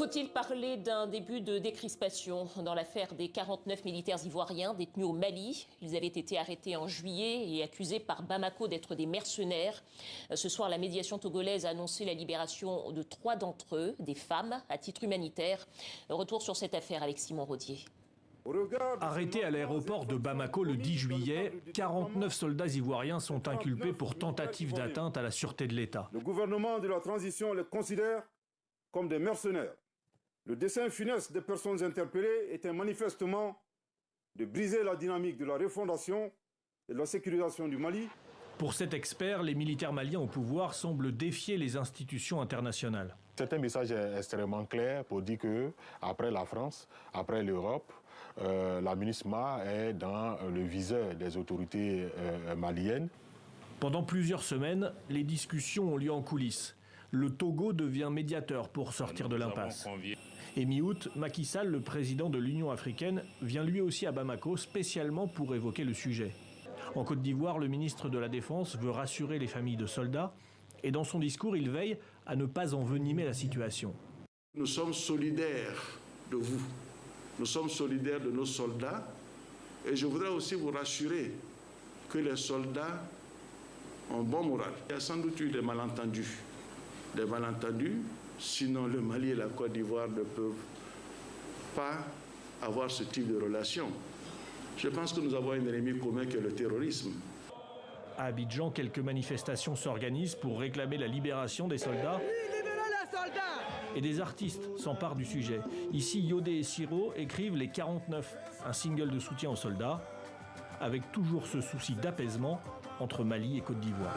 Faut-il parler d'un début de décrispation dans l'affaire des 49 militaires ivoiriens détenus au Mali? Ils avaient été arrêtés en juillet et accusés par Bamako d'être des mercenaires. Ce soir, la médiation togolaise a annoncé la libération de 3 d'entre eux, des femmes, à titre humanitaire. Retour sur cette affaire avec Simon Rodier. Arrêtés à l'aéroport de Bamako le 10 juillet, 49 soldats ivoiriens sont inculpés pour tentative d'atteinte à la sûreté de l'État. Le gouvernement de la transition les considère comme des mercenaires. Le dessein funeste des personnes interpellées était manifestement de briser la dynamique de la refondation et de la sécurisation du Mali. Pour cet expert, les militaires maliens au pouvoir semblent défier les institutions internationales. C'est un message extrêmement clair pour dire que après la France, après l'Europe, la MINUSMA est dans le viseur des autorités maliennes. Pendant plusieurs semaines, les discussions ont lieu en coulisses. Le Togo devient médiateur pour sortir de l'impasse. Et mi-août, Macky Sall, le président de l'Union africaine, vient lui aussi à Bamako spécialement pour évoquer le sujet. En Côte d'Ivoire, le ministre de la Défense veut rassurer les familles de soldats et dans son discours, il veille à ne pas envenimer la situation. Nous sommes solidaires de vous, nous sommes solidaires de nos soldats et je voudrais aussi vous rassurer que les soldats ont bon moral. Il y a sans doute eu des malentendus, sinon le Mali et la Côte d'Ivoire ne peuvent pas avoir ce type de relation. Je pense que nous avons un ennemi commun qui est le terrorisme. À Abidjan, quelques manifestations s'organisent pour réclamer la libération des soldats. Et des artistes s'emparent du sujet. Ici, Yodé et Siro écrivent Les 49, un single de soutien aux soldats, avec toujours ce souci d'apaisement entre Mali et Côte d'Ivoire.